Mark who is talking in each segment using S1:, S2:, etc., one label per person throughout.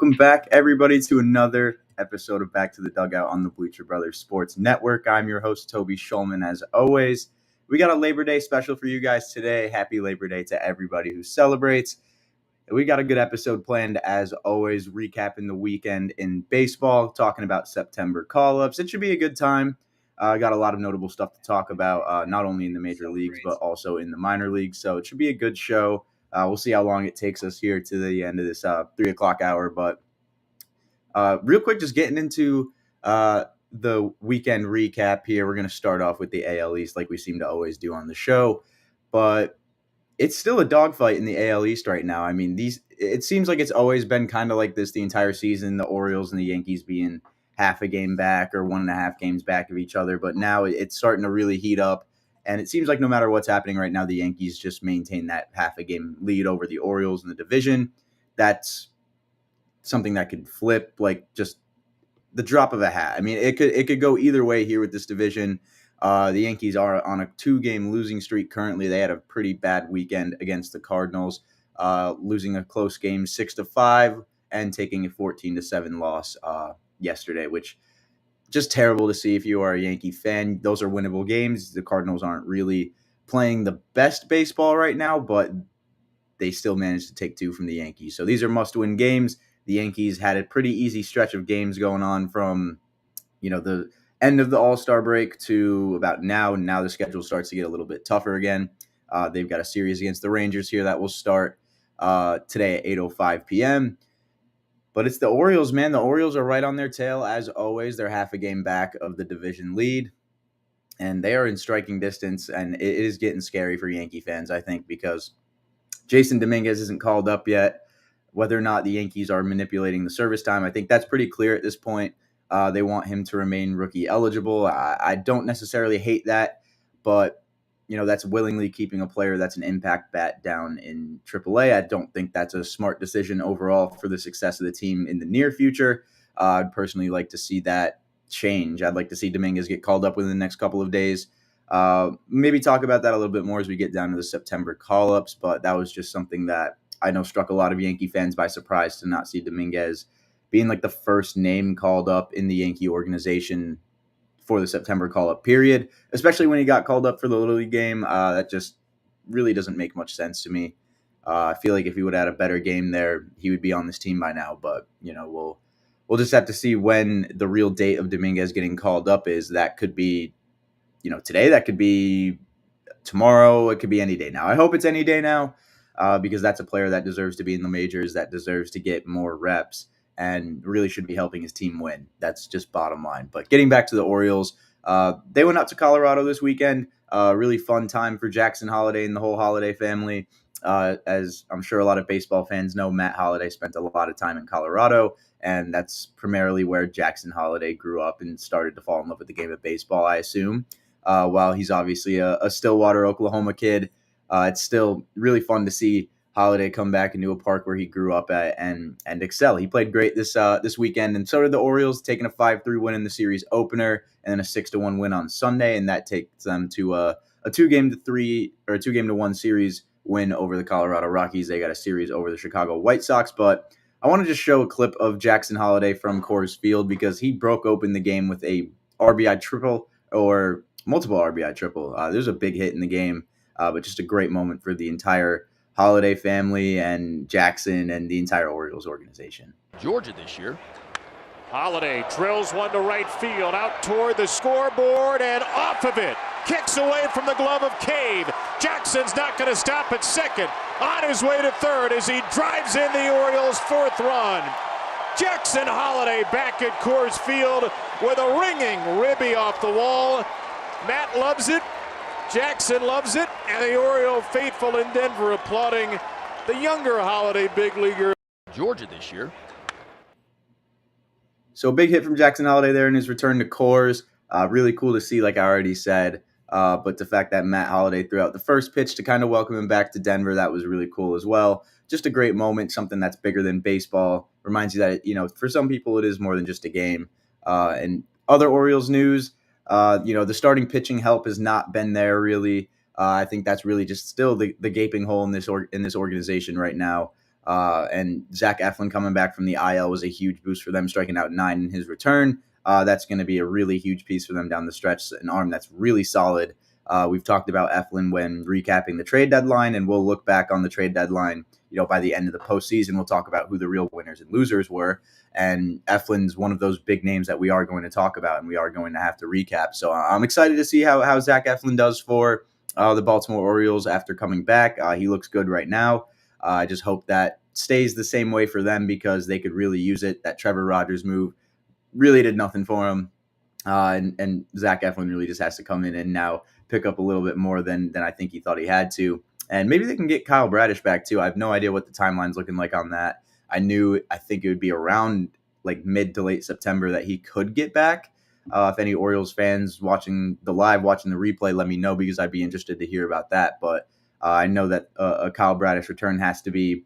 S1: Welcome back, everybody, to another episode of Back to the Dugout on the Bleacher Brothers Sports Network. I'm your host, Toby Schulman, as always. We got a Labor Day special for you guys today. Happy Labor Day to everybody who celebrates. We got a good episode planned, as always, recapping the weekend in baseball, talking about September call-ups. It should be a good time. Got a lot of notable stuff to talk about, not only in the major leagues, but also in the minor leagues. So it should be a good show. We'll see how long it takes us here to the end of this 3 o'clock hour. But real quick, just getting into the weekend recap here. We're going to start off with the AL East like we seem to always do on the show. But it's still a dogfight in the AL East right now. I mean, it seems like it's always been kind of like this the entire season, the Orioles and the Yankees being half a game back or 1.5 games back of each other. But now it's starting to really heat up. And it seems like no matter what's happening right now, the Yankees just maintain that half a game lead over the Orioles in the division. That's something that could flip like just the drop of a hat. I mean, it could go either way here with this division. The Yankees are on a 2-game losing streak currently. They had a pretty bad weekend against the Cardinals, losing a close game 6-5 and taking a 14-7 loss yesterday, which just terrible to see if you are a Yankee fan. Those are winnable games. The Cardinals aren't really playing the best baseball right now, but they still managed to take 2 from the Yankees. So these are must-win games. The Yankees had a pretty easy stretch of games going on from, the end of the All-Star break to about now. And now the schedule starts to get a little bit tougher again. They've got a series against the Rangers here that will start today at 8:05 p.m., But it's the Orioles, man. The Orioles are right on their tail, as always. They're half a game back of the division lead, and they are in striking distance, and it is getting scary for Yankee fans, I think, because Jason Dominguez isn't called up yet. Whether or not the Yankees are manipulating the service time, I think that's pretty clear at this point. They want him to remain rookie eligible. I don't necessarily hate that, but that's willingly keeping a player that's an impact bat down in AAA. I don't think that's a smart decision overall for the success of the team in the near future. I'd personally like to see that change. I'd like to see Dominguez get called up within the next couple of days. Maybe talk about that a little bit more as we get down to the September call-ups, but that was just something that I know struck a lot of Yankee fans by surprise to not see Dominguez being like the first name called up in the Yankee organization for the September call-up period, especially when he got called up for the Little League game. That just really doesn't make much sense to me. I feel like if he would have had a better game there, he would be on this team by now. But, we'll just have to see when the real date of Dominguez getting called up is. That could be, today. That could be tomorrow. It could be any day now. I hope it's any day now because that's a player that deserves to be in the majors, that deserves to get more reps, and really should be helping his team win. That's just bottom line. But getting back to the Orioles, they went out to Colorado this weekend. Really fun time for Jackson Holliday and the whole Holliday family. As I'm sure a lot of baseball fans know, Matt Holliday spent a lot of time in Colorado, and that's primarily where Jackson Holliday grew up and started to fall in love with the game of baseball, I assume. While he's obviously a Stillwater, Oklahoma kid, it's still really fun to see Holliday come back into a park where he grew up at and excel. He played great this weekend, and so did the Orioles, taking a 5-3 win in the series opener and then a 6-1 win on Sunday, and that takes them to a 2-1 series win over the Colorado Rockies. They got a series over the Chicago White Sox, but I want to just show a clip of Jackson Holliday from Coors Field because he broke open the game with a RBI triple or multiple RBI triple. There's a big hit in the game, but just a great moment for the entire Holliday family and Jackson and the entire Orioles organization.
S2: Georgia this year.
S3: Holliday drills one to right field, out toward the scoreboard and off of it. Kicks away from the glove of Cave. Jackson's not going to stop at second. On his way to third as he drives in the Orioles' 4th run. Jackson Holliday back at Coors Field with a ringing ribby off the wall. Matt loves it. Jackson loves it, and the Oriole faithful in Denver applauding the younger Holliday big leaguer.
S2: Georgia this year.
S1: So a big hit from Jackson Holliday there in his return to Coors. Really cool to see, like I already said. But the fact that Matt Holliday threw out the first pitch to kind of welcome him back to Denver, that was really cool as well. Just a great moment, something that's bigger than baseball. Reminds you that, for some people it is more than just a game. And other Orioles news, the starting pitching help has not been there really. I think that's really just still the gaping hole in this organization right now. And Zach Eflin coming back from the IL was a huge boost for them, striking out 9 in his return. That's going to be a really huge piece for them down the stretch, an arm that's really solid. We've talked about Eflin when recapping the trade deadline, and we'll look back on the trade deadline, by the end of the postseason. We'll talk about who the real winners and losers were. And Eflin's one of those big names that we are going to talk about, and we are going to have to recap. So I'm excited to see how Zach Eflin does for the Baltimore Orioles after coming back. He looks good right now. I just hope that stays the same way for them because they could really use it. That Trevor Rogers move really did nothing for him. And Zach Eflin really just has to come in and now pick up a little bit more than I think he thought he had to. And maybe they can get Kyle Bradish back too. I have no idea what the timeline's looking like on that. I think it would be around like mid to late September that he could get back. If any Orioles fans watching the replay, let me know because I'd be interested to hear about that. But I know that a Kyle Bradish return has to be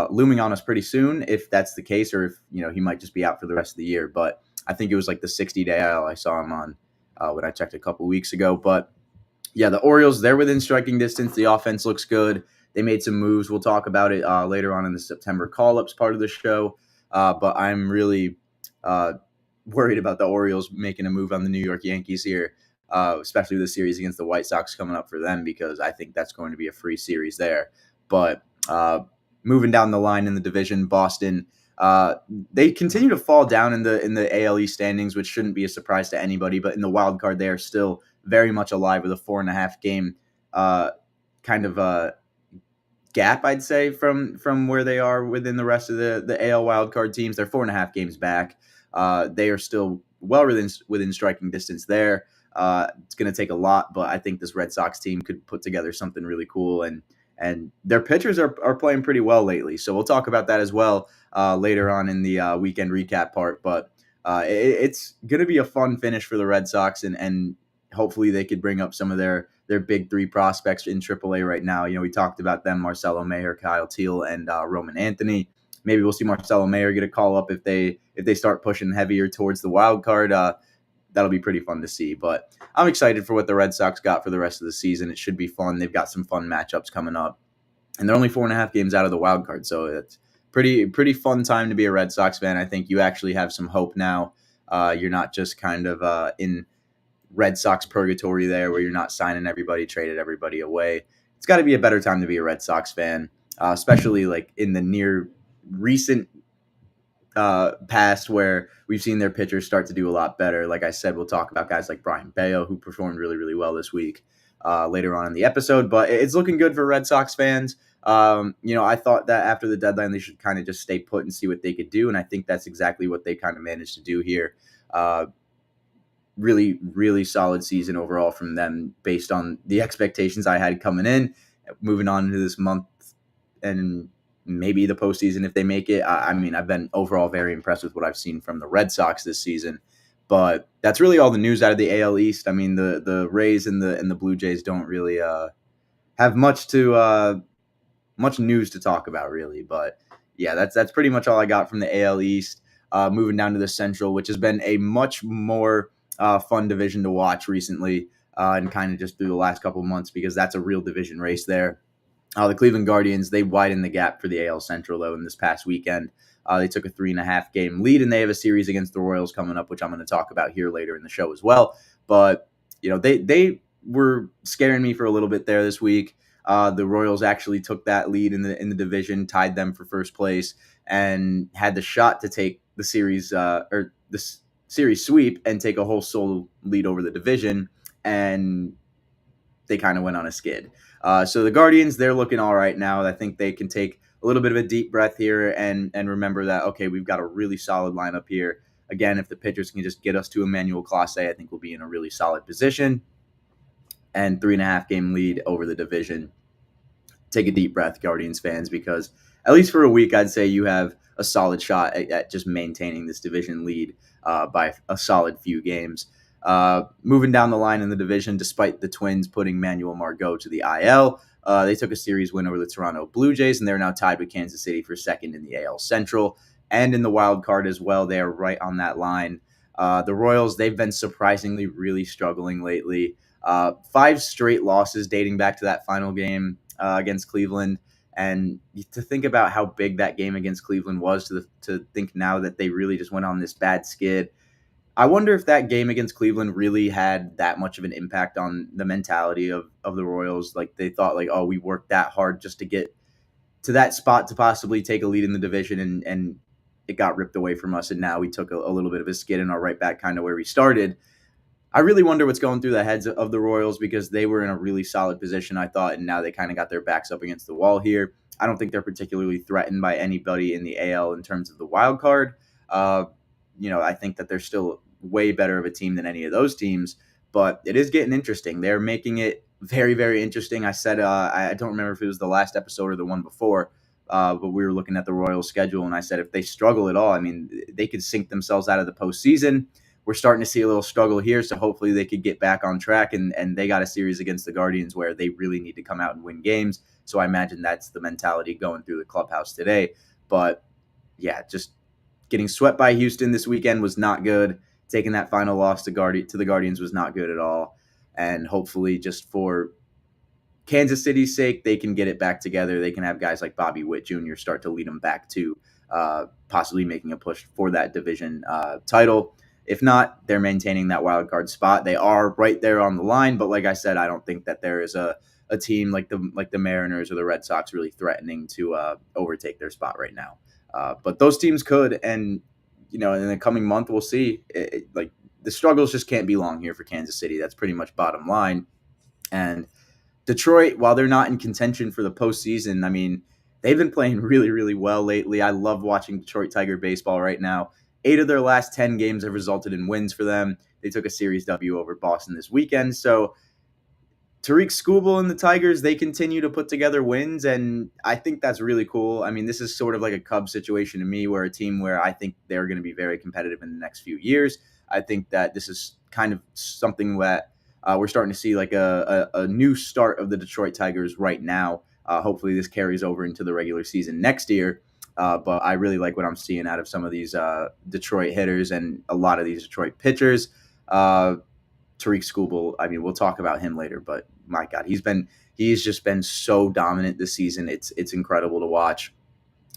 S1: looming on us pretty soon if that's the case, or if he might just be out for the rest of the year. But I think it was like the 60-day IL I saw him on when I checked a couple weeks ago. But yeah, the Orioles, they're within striking distance. The offense looks good. They made some moves. We'll talk about it later on in the September call-ups part of the show. But I'm really worried about the Orioles making a move on the New York Yankees here, especially with the series against the White Sox coming up for them, because I think that's going to be a free series there. But moving down the line in the division, Boston, they continue to fall down in the AL East standings, which shouldn't be a surprise to anybody. But in the wild card, they are still very much alive with a 4.5 game kind of gap, I'd say, from where they are within the rest of the AL wildcard teams. They're 4.5 games back. They are still well within striking distance there. It's going to take a lot, but I think this Red Sox team could put together something really cool. And their pitchers are playing pretty well lately. So we'll talk about that as well later on in the weekend recap part. But it's going to be a fun finish for the Red Sox, and hopefully they could bring up some of their big 3 prospects in AAA right now. We talked about them: Marcelo Mayer, Kyle Teal, and Roman Anthony. Maybe we'll see Marcelo Mayer get a call up if they start pushing heavier towards the wild card. That'll be pretty fun to see. But I'm excited for what the Red Sox got for the rest of the season. It should be fun. They've got some fun matchups coming up, and they're only 4.5 games out of the wild card, so it's pretty fun time to be a Red Sox fan. I think you actually have some hope now. You're not just kind of in Red Sox purgatory there, where you're not signing everybody, traded everybody away. It's got to be a better time to be a Red Sox fan, especially like in the near recent past, where we've seen their pitchers start to do a lot better. Like I said, we'll talk about guys like Brian Bayo, who performed really, really well this week later on in the episode. But it's looking good for Red Sox fans. I thought that after the deadline, they should kind of just stay put and see what they could do. And I think that's exactly what they kind of managed to do here. Really, really solid season overall from them based on the expectations I had coming in. Moving on into this month and maybe the postseason if they make it. I mean, I've been overall very impressed with what I've seen from the Red Sox this season. But that's really all the news out of the AL East. I mean, the Rays and the Blue Jays don't really have much news to talk about, really. But yeah, that's pretty much all I got from the AL East. Moving down to the Central, which has been a much more fun division to watch recently, and kind of just through the last couple of months, because that's a real division race there. The Cleveland Guardians, they widened the gap for the AL Central, though, in this past weekend. They took a 3.5 game lead, and they have a series against the Royals coming up, which I'm going to talk about here later in the show as well. But, they were scaring me for a little bit there this week. The Royals actually took that lead in the division, tied them for first place, and had the shot to take the series or the series sweep and take a whole solo lead over the division, and they kind of went on a skid. So the Guardians, they're looking all right now. I think they can take a little bit of a deep breath here and remember that, okay, we've got a really solid lineup here. Again, if the pitchers can just get us to Emmanuel Clase, I think we'll be in a really solid position. And 3.5 game lead over the division. Take a deep breath, Guardians fans, because at least for a week, I'd say you have a solid shot at just maintaining this division lead by a solid few games. Moving down the line in the division, despite the Twins putting Manuel Margot to the IL, they took a series win over the Toronto Blue Jays, and they're now tied with Kansas City for second in the AL Central. And in the wild card as well, they are right on that line. The Royals, they've been surprisingly really struggling lately. 5 straight losses dating back to that final game against Cleveland. And to think about how big that game against Cleveland was, to think now that they really just went on this bad skid. I wonder if that game against Cleveland really had that much of an impact on the mentality of the Royals. Like they thought like, oh, we worked that hard just to get to that spot to possibly take a lead in the division, and it got ripped away from us. And now we took a little bit of a skid and are right back kind of where we started. I really wonder what's going through the heads of the Royals, because they were in a really solid position, I thought, and now they kind of got their backs up against the wall here. I don't think they're particularly threatened by anybody in the AL in terms of the wild card. I think that they're still way better of a team than any of those teams, but it is getting interesting. They're making it very, very interesting. I said, I don't remember if it was the last episode or the one before, but we were looking at the Royals schedule, and I said if they struggle at all, I mean, they could sink themselves out of the postseason. We're starting to see a little struggle here, so hopefully they could get back on track, and they got a series against the Guardians where they really need to come out and win games. So I imagine that's the mentality going through the clubhouse today. But yeah, just getting swept by Houston this weekend was not good. Taking that final loss to the Guardians was not good at all. And hopefully just for Kansas City's sake, they can get it back together. They can have guys like Bobby Witt Jr. start to lead them back to possibly making a push for that division title. If not, they're maintaining that wild card spot. They are right there on the line, but like I said, I don't think that there is a team like the Mariners or the Red Sox really threatening to overtake their spot right now. But those teams could, and in the coming month we'll see. Like the struggles just can't be long here for Kansas City. That's pretty much bottom line. And Detroit, while they're not in contention for the postseason, I mean, they've been playing really, really well lately. I love watching Detroit Tiger baseball right now. 8 of their last 10 games have resulted in wins for them. They took a series W over Boston this weekend. So Tariq Skubal and the Tigers, they continue to put together wins, and I think that's really cool. I mean, this is sort of like a Cubs situation to me, where a team where I think they're going to be very competitive in the next few years. I think that this is kind of something that we're starting to see like a new start of the Detroit Tigers right now. Hopefully this carries over into the regular season next year. But I really like what I'm seeing out of some of these Detroit hitters and a lot of these Detroit pitchers. Tariq Skubal, I mean, we'll talk about him later, but my God, he's just been so dominant this season. It's incredible to watch.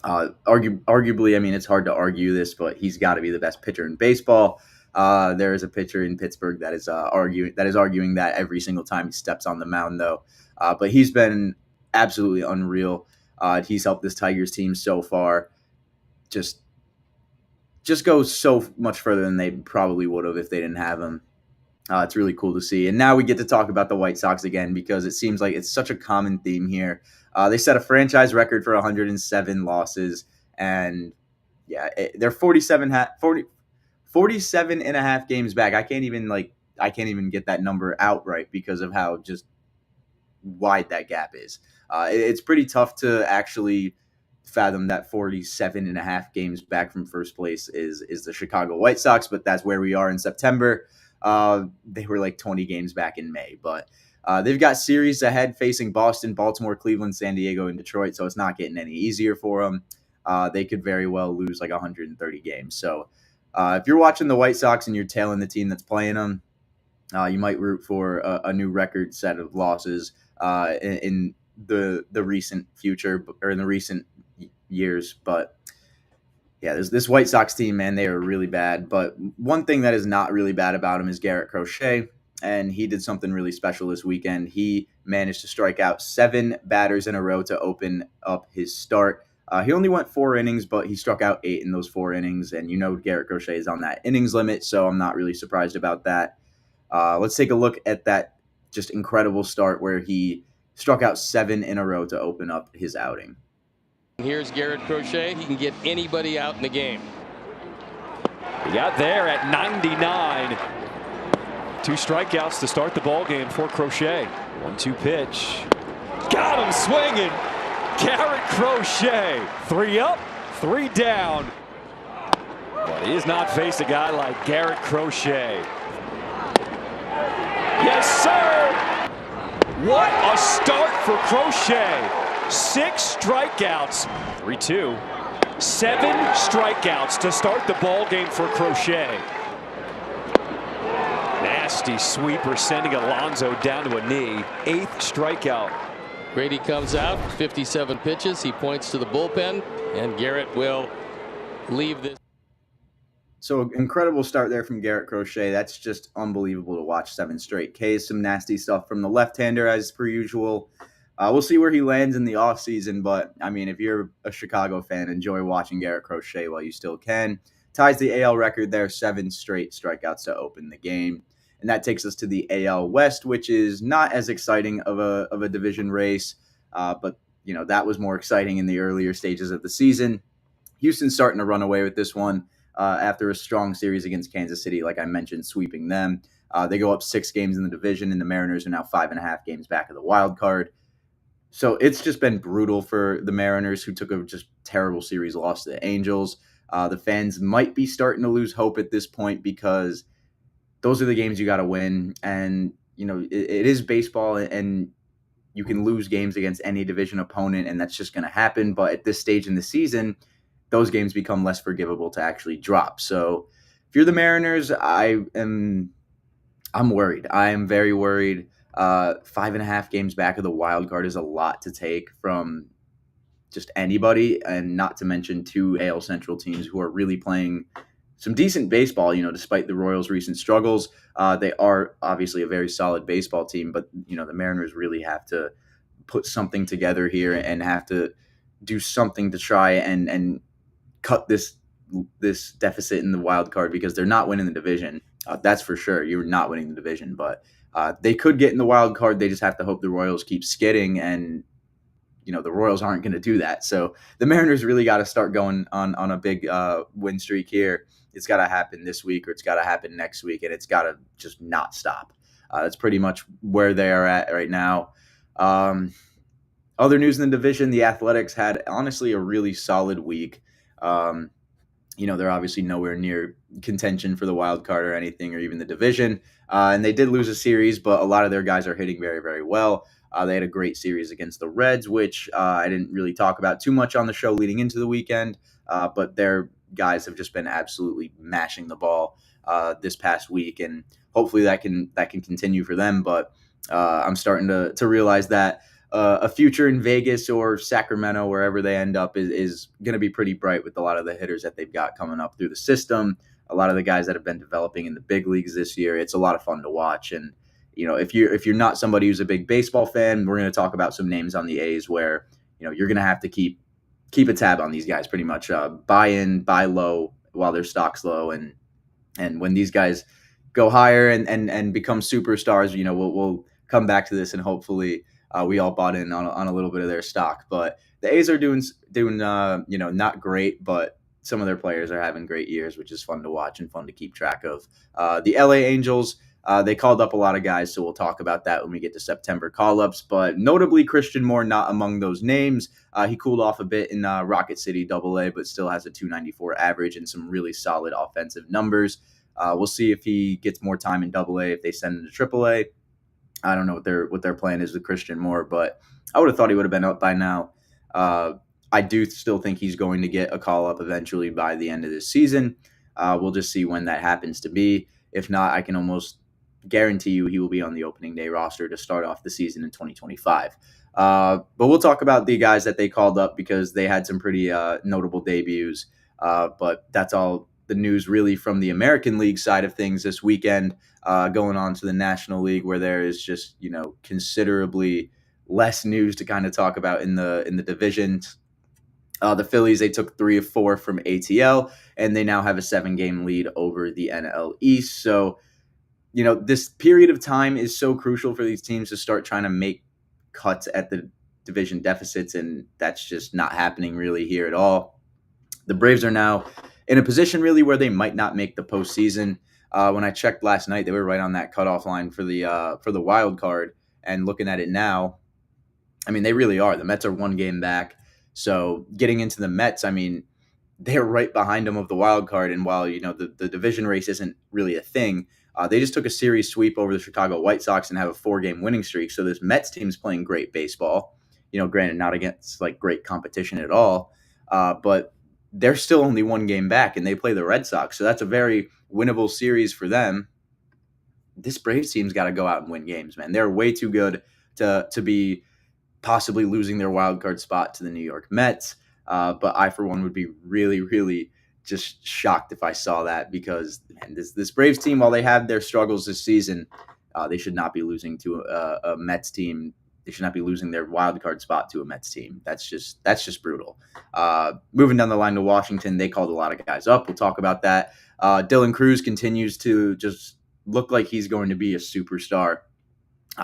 S1: Arguably, I mean, it's hard to argue this, but he's got to be the best pitcher in baseball. There is a pitcher in Pittsburgh that is arguing that every single time he steps on the mound, though. But he's been absolutely unreal. He's helped this Tigers team so far just go so much further than they probably would have if they didn't have him. It's really cool to see. And now we get to talk about the White Sox again, because it seems like it's such a common theme here. They set a franchise record for 107 losses, and yeah, they're 47 and a half games back. I can't even get that number out right because of how just wide that gap is. It's pretty tough to actually fathom that 47 and a half games back from first place is the Chicago White Sox, but that's where we are in September. They were like 20 games back in May, but they've got series ahead facing Boston, Baltimore, Cleveland, San Diego, and Detroit, so it's not getting any easier for them. They could very well lose like 130 games. So if you're watching the White Sox and you're tailing the team that's playing them, you might root for a new record set of losses in the recent future, or in the recent years. But yeah, this White Sox team, man, they are really bad. But one thing that is not really bad about him is Garrett Crochet, and he did something really special this weekend. He managed to strike out 7 batters in a row to open up his start. He only went 4 innings, but he struck out 8 in those 4 innings. And Garrett Crochet is on that innings limit, so I'm not really surprised about that. Let's take a look at that just incredible start where he struck out 7 in a row to open up his outing.
S4: Here's Garrett Crochet. He can get anybody out in the game.
S5: He got there at 99. 2 strikeouts to start the ball game for Crochet. 1-2 pitch. Got him swinging. Garrett Crochet. 3 up, 3 down. But he has not faced a guy like Garrett Crochet. Yes, sir. What a start for Crochet. 6 strikeouts. 3-2. 7 strikeouts to start the ball game for Crochet. Nasty sweeper sending Alonso down to a knee. 8th strikeout
S4: Grady comes out, 57 pitches. He points to the bullpen, and Garrett will leave this.
S1: So incredible start there from Garrett Crochet. That's just unbelievable to watch 7 straight Ks. Some nasty stuff from the left-hander as per usual. We'll see where he lands in the offseason, but I mean, if you're a Chicago fan, enjoy watching Garrett Crochet while you still can. Ties the AL record there, 7 straight strikeouts to open the game. And that takes us to the AL West, which is not as exciting of a division race, but you know, that was more exciting in the earlier stages of the season. Houston's starting to run away with this one after a strong series against Kansas City, like I mentioned, sweeping them. They go up 6 games in the division, and the Mariners are now 5.5 games back of the wild card. So it's just been brutal for the Mariners, who took a just terrible series loss to the Angels. The fans might be starting to lose hope at this point because those are the games you got to win. And, you know, it is baseball, and you can lose games against any division opponent, and that's just going to happen. But at this stage in the season, those games become less forgivable to actually drop. So if you're the Mariners, I'm worried. I am very worried. 5.5 games back of the wild card is a lot to take from just anybody, and not to mention 2 AL Central teams who are really playing some decent baseball, you know, despite the Royals' recent struggles. They are obviously a very solid baseball team, but, you know, the Mariners really have to put something together here and have to do something to try and cut this deficit in the wild card, because they're not winning the division. That's for sure. You're not winning the division, but they could get in the wild card. They just have to hope the Royals keep skidding, and you know the Royals aren't going to do that. So the Mariners really got to start going on a big win streak here. It's got to happen this week, or it's got to happen next week, and it's got to just not stop. That's pretty much where they are at right now. Other news in the division: the Athletics had honestly a really solid week. You know, they're obviously nowhere near contention for the wild card or anything, or even the division. And they did lose a series, but a lot of their guys are hitting very, very well. They had a great series against the Reds, which I didn't really talk about too much on the show leading into the weekend. But their guys have just been absolutely mashing the ball this past week, and hopefully that can continue for them. But I'm starting to realize that a future in Vegas or Sacramento, wherever they end up, is going to be pretty bright with a lot of the hitters that they've got coming up through the system. A lot of the guys that have been developing in the big leagues this year. It's a lot of fun to watch. And, you know, if you're not somebody who's a big baseball fan, we're going to talk about some names on the A's where, you know, you're going to have to keep a tab on these guys pretty much. Buy in, buy low while their stock's low. And when these guys go higher and become superstars, you know, we'll come back to this, and hopefully we all bought in on a little bit of their stock. But the A's are doing you know, not great, but some of their players are having great years, which is fun to watch and fun to keep track of. The LA Angels, they called up a lot of guys, so we'll talk about that when we get to September call-ups. But notably, Christian Moore not among those names. He cooled off a bit in Rocket City AA, but still has a 294 average and some really solid offensive numbers. We'll see if he gets more time in AA if they send him to AAA. I don't know what their plan is with Christian Moore, but I would have thought he would have been up by now. I do still think he's going to get a call up eventually by the end of this season. We'll just see when that happens to be. If not, I can almost guarantee you he will be on the opening day roster to start off the season in 2025. But we'll talk about the guys that they called up because they had some pretty notable debuts. But that's all the news really from the American League side of things this weekend. Going on to the National League, where there is just, you know, considerably less news to kind of talk about in the divisions. The Phillies, they took 3 of 4 from ATL, and they now have a 7-game lead over the NL East. So, you know, this period of time is so crucial for these teams to start trying to make cuts at the division deficits, and that's just not happening really here at all. The Braves are now in a position really where they might not make the postseason. When I checked last night, they were right on that cutoff line for the wild card. And looking at it now, I mean, they really are. The Mets are 1 game back. So getting into the Mets, I mean, they're right behind them of the wild card. And while, you know, the division race isn't really a thing, they just took a series sweep over the Chicago White Sox and have a 4-game winning streak. So this Mets team's playing great baseball. You know, granted, not against like great competition at all, but they're still only 1 game back, and they play the Red Sox. So that's a very winnable series for them. This Braves team's got to go out and win games, man. They're way too good to be possibly losing their wild card spot to the New York Mets. But I, for one, would be really, really just shocked if I saw that, because man, this Braves team, while they have their struggles this season, they should not be losing to a Mets team. They should not be losing their wild card spot to a Mets team. That's just brutal. Moving down the line to Washington, they called a lot of guys up. We'll talk about that. Dylan Cruz continues to just look like he's going to be a superstar.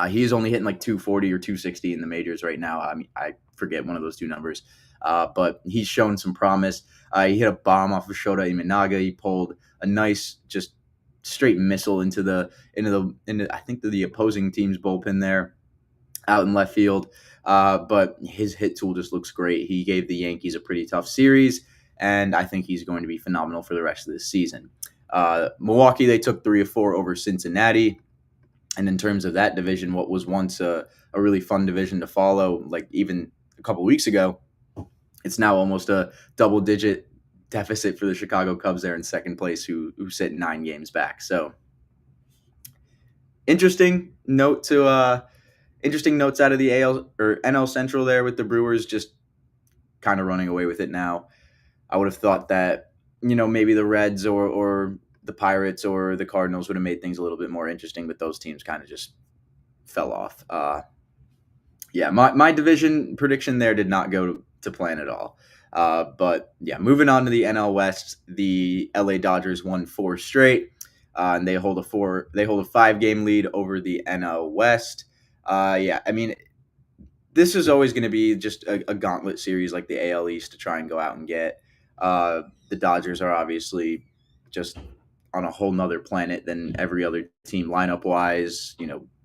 S1: He is only hitting like 240 or 260 in the majors right now. I mean, I forget one of those two numbers, but he's shown some promise. He hit a bomb off of Shota Imanaga. He pulled a nice, just straight missile into I think the opposing team's bullpen there, out in left field. But his hit tool just looks great. He gave the Yankees a pretty tough series, and I think he's going to be phenomenal for the rest of this season. Milwaukee, they took 3 of 4 over Cincinnati. And in terms of that division, what was once a really fun division to follow, like even a couple weeks ago, it's now almost a double-digit deficit for the Chicago Cubs there in second place, who sit 9 games back. So interesting notes out of the AL or NL Central there, with the Brewers just kind of running away with it now. I would have thought that, maybe the Reds or the Pirates or the Cardinals would have made things a little bit more interesting, but those teams kind of just fell off. My division prediction there did not go to plan at all. But yeah, moving on to the NL West, the LA Dodgers won 4 straight, and they hold a 5-game lead over the NL West. I mean, this is always going to be just a gauntlet series like the AL East to try and go out and get. The Dodgers are obviously just on a whole nother planet than every other team, lineup wise,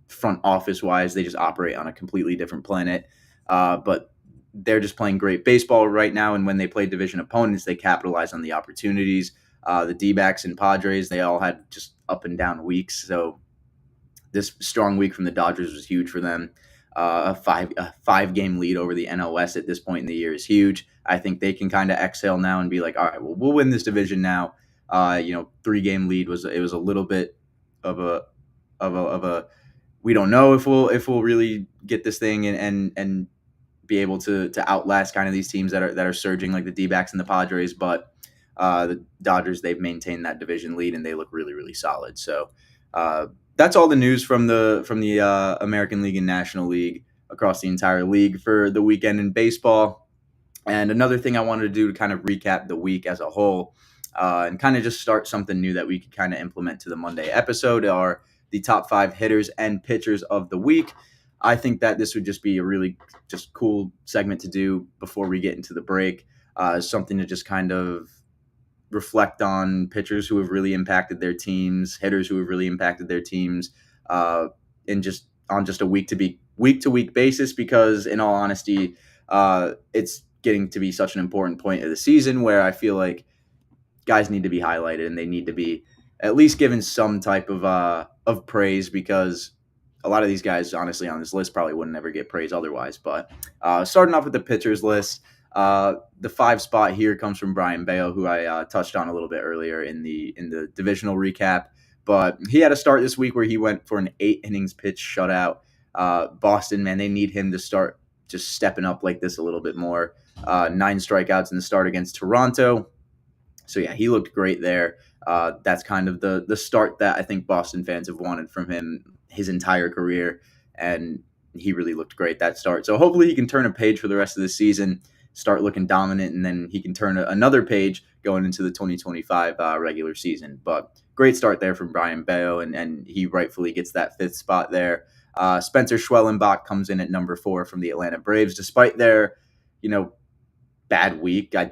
S1: front office wise. They just operate on a completely different planet. But they're just playing great baseball right now. And when they play division opponents, they capitalize on the opportunities. The D-backs and Padres, they all had just up and down weeks. So this strong week from the Dodgers was huge for them. A 5-game lead over the NL West at this point in the year is huge. I think they can kind of exhale now and be like, all right, well, we'll win this division now. 3-game lead was a little bit of a we don't know if we'll really get this thing and be able to outlast kind of these teams that are surging like the D-backs and the Padres. But the Dodgers, they've maintained that division lead and they look really, really solid. So that's all the news from the American League and National League across the entire league for the weekend in baseball. And another thing I wanted to do to kind of recap the week as a whole, and kind of just start something new that we could kind of implement to the Monday episode, are the top 5 hitters and pitchers of the week. I think that this would just be a really just cool segment to do before we get into the break. Something to just kind of reflect on pitchers who have really impacted their teams, hitters who have really impacted their teams, in just on just a week to week basis. Because in all honesty, it's getting to be such an important point of the season where I feel like guys need to be highlighted and they need to be at least given some type of praise, because a lot of these guys, honestly, on this list probably wouldn't ever get praise otherwise. But starting off with the pitchers list, the 5 spot here comes from Brian Bayo, who I touched on a little bit earlier in the divisional recap. But he had a start this week where he went for an 8 innings pitch shutout. Boston, man, they need him to start just stepping up like this a little bit more. 9 strikeouts in the start against Toronto. So yeah, he looked great there. That's kind of the start that I think Boston fans have wanted from him his entire career, and he really looked great that start. So hopefully he can turn a page for the rest of the season, start looking dominant, and then he can turn another page going into the 2025 regular season. But great start there from Brian Bayo, and he rightfully gets that 5th spot there. Spencer Schwellenbach comes in at number 4 from the Atlanta Braves, despite their, bad week. I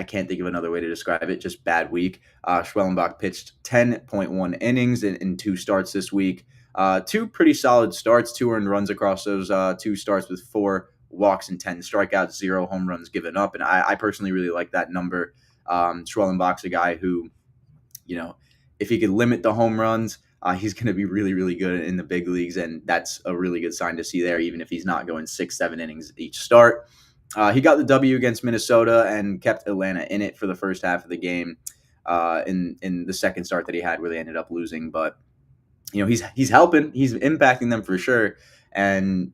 S1: can't think of another way to describe it. Just bad week. Schwellenbach pitched 10.1 innings in 2 starts this week. 2 pretty solid starts, 2 earned runs across those 2 starts with 4 walks and 10 strikeouts, 0 home runs given up. And I personally really like that number. Schwellenbach's a guy who, if he could limit the home runs, he's going to be really, really good in the big leagues. And that's a really good sign to see there, even if he's not going 6-7 innings each start. He got the W against Minnesota and kept Atlanta in it for the first half of the game in the second start that he had where they ended up losing. But, he's helping. He's impacting them for sure. And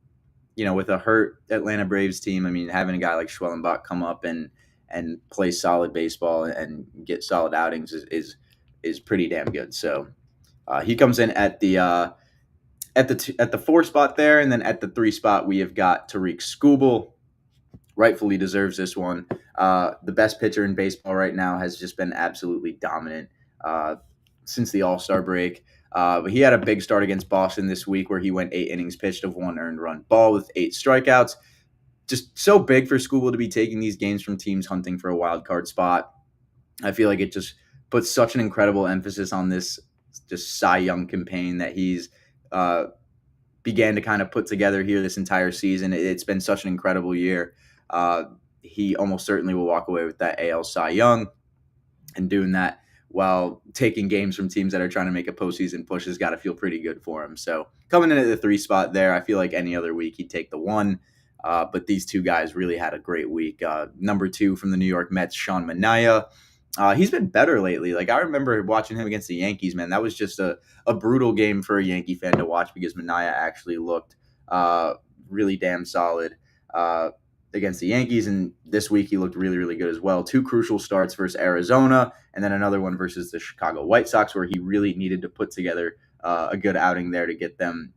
S1: with a hurt Atlanta Braves team, I mean, having a guy like Schwellenbach come up and play solid baseball and get solid outings is pretty damn good. So he comes in at the at the 4 spot there, and then at the 3 spot we have got Tariq Skubal. Rightfully deserves this one. The best pitcher in baseball right now, has just been absolutely dominant since the All-Star break. But he had a big start against Boston this week where he went 8 innings pitched of 1 earned run ball with 8 strikeouts. Just so big for Skubal to be taking these games from teams hunting for a wild card spot. I feel like it just puts such an incredible emphasis on this just Cy Young campaign that he's began to kind of put together here this entire season. It's been such an incredible year. He almost certainly will walk away with that AL Cy Young, and doing that while taking games from teams that are trying to make a postseason push has got to feel pretty good for him. So coming in at the 3 spot there, I feel like any other week he'd take the 1. But these two guys really had a great week. Number 2 from the New York Mets, Sean Manaea. He's been better lately. Like, I remember watching him against the Yankees, man. That was just a brutal game for a Yankee fan to watch because Manaea actually looked really damn solid against the Yankees. And this week he looked really, really good as well. 2 crucial starts versus Arizona, and then another one versus the Chicago White Sox where he really needed to put together a good outing there to get them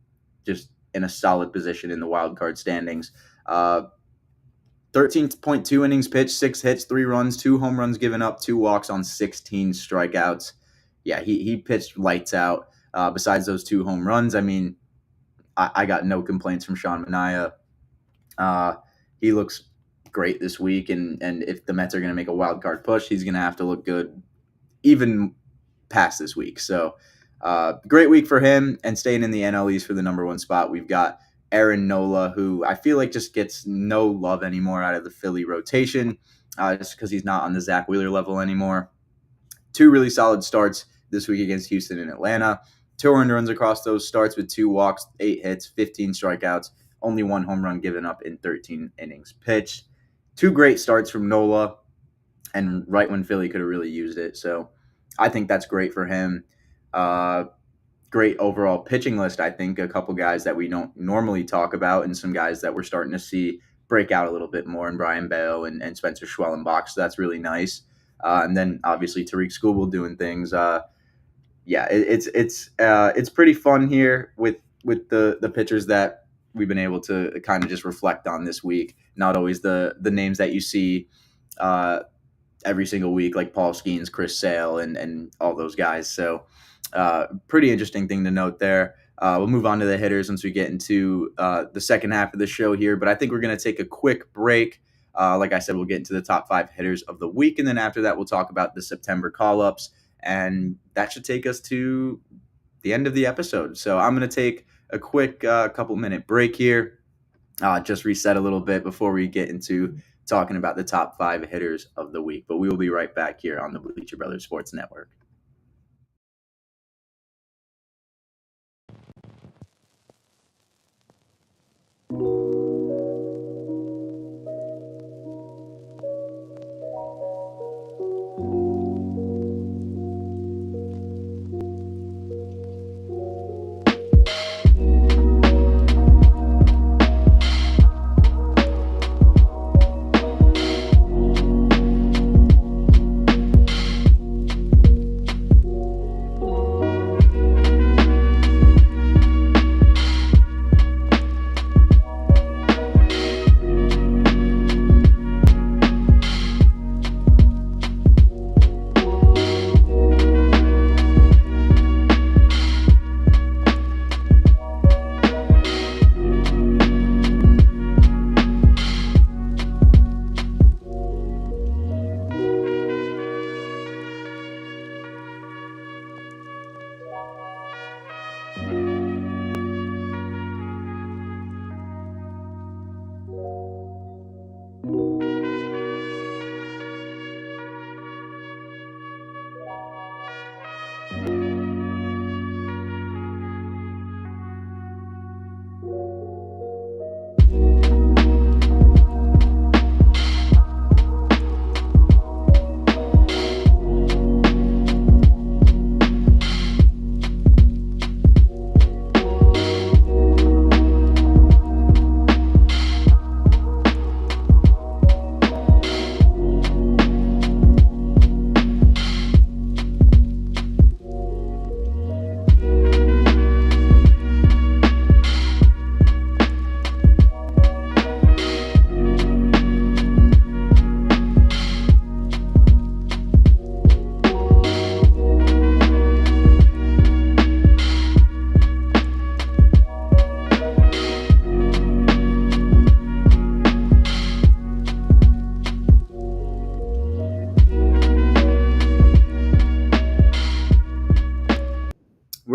S1: just in a solid position in the wild card standings. 13.2 innings pitched, 6 hits, 3 runs, 2 home runs given up, 2 walks on 16 strikeouts. Yeah, he pitched lights out. Besides those 2 home runs, I mean, I got no complaints from Sean Manaea. He looks great this week, and if the Mets are going to make a wild card push, he's going to have to look good even past this week. So great week for him, and staying in the NL East for the number 1 spot, we've got Aaron Nola, who I feel like just gets no love anymore out of the Philly rotation just because he's not on the Zach Wheeler level anymore. 2 really solid starts this week against Houston and Atlanta. 2 earned runs across those starts with 2 walks, 8 hits, 15 strikeouts, only 1 home run given up in 13 innings pitched. 2 great starts from Nola, and right when Philly could have really used it. So I think that's great for him. Great overall pitching list, I think. A couple guys that we don't normally talk about, and some guys that we're starting to see break out a little bit more, in Brian Bale and Spencer Schwellenbach. So that's really nice. And then obviously Tariq Skubal doing things. It's pretty fun here with the pitchers that we've been able to kind of just reflect on this week. Not always the names that you see every single week, like Paul Skeens, Chris Sale, and all those guys. So pretty interesting thing to note there. We'll move on to the hitters once we get into the second half of the show here. But I think we're going to take a quick break. Like I said, we'll get into the top 5 hitters of the week. And then after that, we'll talk about the September call-ups. And that should take us to the end of the episode. So I'm going to take a quick couple-minute break here. Just reset a little bit before we get into talking about the top 5 hitters of the week. But we will be right back here on the Bleacher Brothers Sports Network.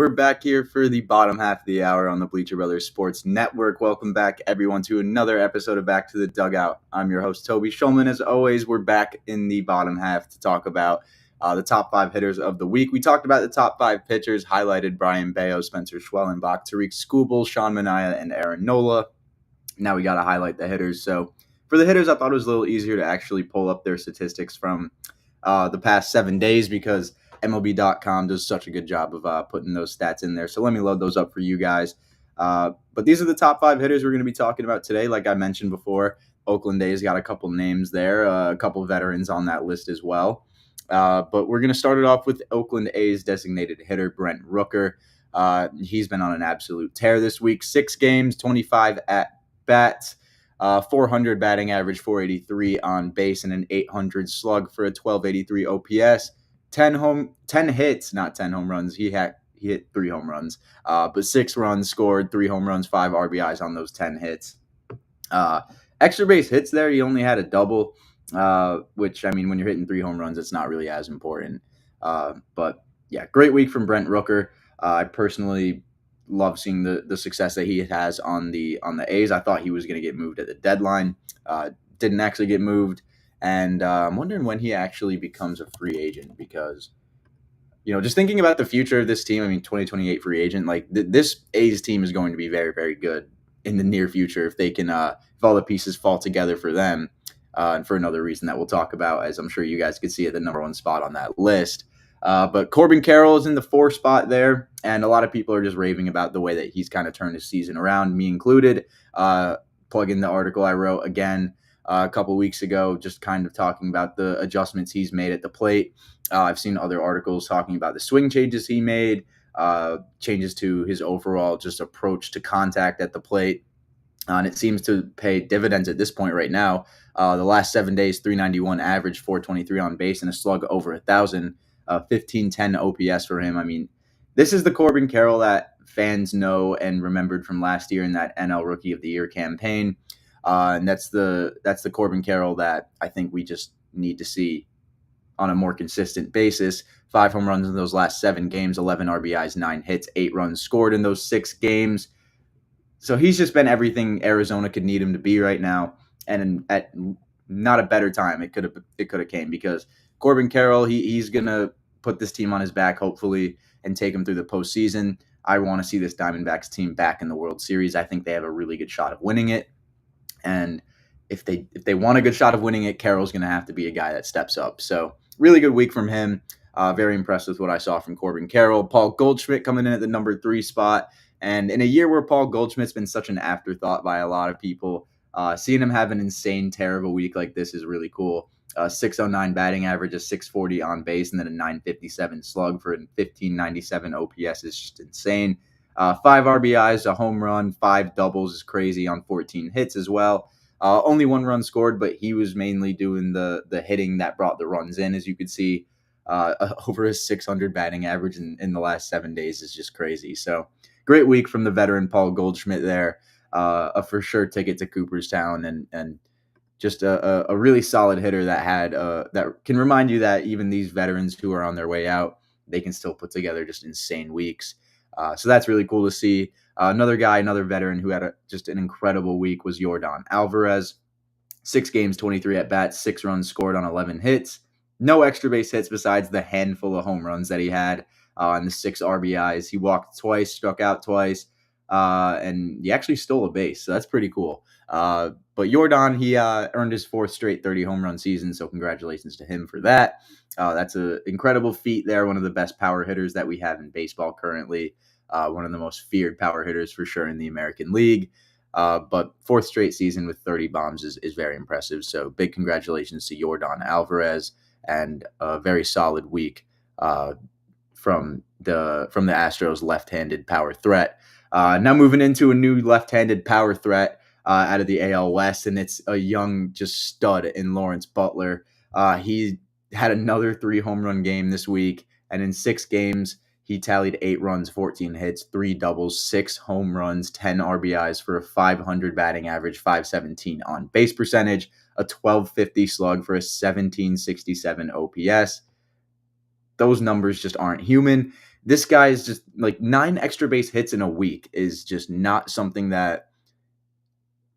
S1: We're back here for the bottom half of the hour on the Bleacher Brothers Sports Network. Welcome back, everyone, to another episode of Back to the Dugout. I'm your host, Toby Schulman. As always, we're back in the bottom half to talk about the top 5 hitters of the week. We talked about the top 5 pitchers, highlighted Brian Bayo, Spencer Schwellenbach, Tariq Skubal, Sean Manaea, and Aaron Nola. Now we got to highlight the hitters. So for the hitters, I thought it was a little easier to actually pull up their statistics from the past 7 days because MLB.com does such a good job of putting those stats in there. So let me load those up for you guys. But these are the top 5 hitters we're going to be talking about today. Like I mentioned before, Oakland A's got a couple names there, a couple veterans on that list as well. But we're going to start it off with Oakland A's designated hitter, Brent Rooker. He's been on an absolute tear this week. 6 games, 25 at-bats. 400 batting average, 483 on base, and an 800 slug for a 1283 OPS. 10 hits, not 10 home runs. He hit 3 home runs, but 6 runs scored, 3 home runs, 5 RBIs on those 10 hits. Extra base hits there, he only had a double, which, I mean, when you're hitting 3 home runs, it's not really as important. But, yeah, great week from Brent Rooker. I personally love seeing the success that he has on the A's. I thought he was going to get moved at the deadline. Didn't actually get moved. And I'm wondering when he actually becomes a free agent because, just thinking about the future of this team, I mean, 2028 free agent, like this A's team is going to be very, very good in the near future if they can, if all the pieces fall together for them. And for another reason that we'll talk about, as I'm sure you guys could see at the number 1 spot on that list. But Corbin Carroll is in the 4 spot there, and a lot of people are just raving about the way that he's kind of turned his season around, me included. Plug in the article I wrote again a couple weeks ago, just kind of talking about the adjustments he's made at the plate. I've seen other articles talking about the swing changes he made, changes to his overall just approach to contact at the plate. And it seems to pay dividends at this point right now. The last 7 days, 391 average, 423 on base, and a slug over 1,000. 1510 OPS for him. I mean, this is the Corbin Carroll that fans know and remembered from last year in that NL Rookie of the Year campaign. And that's the Corbin Carroll that I think we just need to see on a more consistent basis. 5 home runs in those last 7 games, 11 RBIs, 9 hits, 8 runs scored in those 6 games. So he's just been everything Arizona could need him to be right now. And at not a better time it could have came, because Corbin Carroll, he's going to put this team on his back, hopefully, and take him through the postseason. I want to see this Diamondbacks team back in the World Series. I think they have a really good shot of winning it. And if they want a good shot of winning it, Carroll's going to have to be a guy that steps up. So really good week from him. Very impressed with what I saw from Corbin Carroll. Paul Goldschmidt coming in at the number 3 spot. And in a year where Paul Goldschmidt's been such an afterthought by a lot of people, seeing him have an insane, terrible week like this is really cool. 609 batting average, a 640 on base, and then a 957 slug for a 1597 OPS is just insane. 5 RBIs, a home run, 5 doubles is crazy on 14 hits as well. Only 1 run scored, but he was mainly doing the hitting that brought the runs in, as you could see. Over a 600 batting average in the last 7 days is just crazy. So great week from the veteran Paul Goldschmidt there. A for sure ticket to Cooperstown and just a really solid hitter that can remind you that even these veterans who are on their way out, they can still put together just insane weeks. So that's really cool to see. Another veteran who had just an incredible week was Yordan Alvarez. 6 games, 23 at-bats, 6 runs scored on 11 hits. No extra base hits besides the handful of home runs that he had and the 6 RBIs. He walked twice, struck out twice, and he actually stole a base. So that's pretty cool. But Yordan, he earned his 4th straight 30 home run season, so congratulations to him for that. That's an incredible feat there. One of the best power hitters that we have in baseball currently. One of the most feared power hitters for sure in the American League. But 4th straight season with 30 bombs is very impressive. So big congratulations to Yordan Alvarez, and a very solid week from the Astros left-handed power threat. Now moving into a new left-handed power threat out of the AL West, and it's a young just stud in Lawrence Butler. He had another 3 home run game this week, and in 6 games, he tallied 8 runs, 14 hits, 3 doubles, 6 home runs, 10 RBIs for a 500 batting average, 517 on base percentage, a 1250 slug for a 1767 OPS. Those numbers just aren't human. this guy is just like 9 extra base hits in a week is just not something that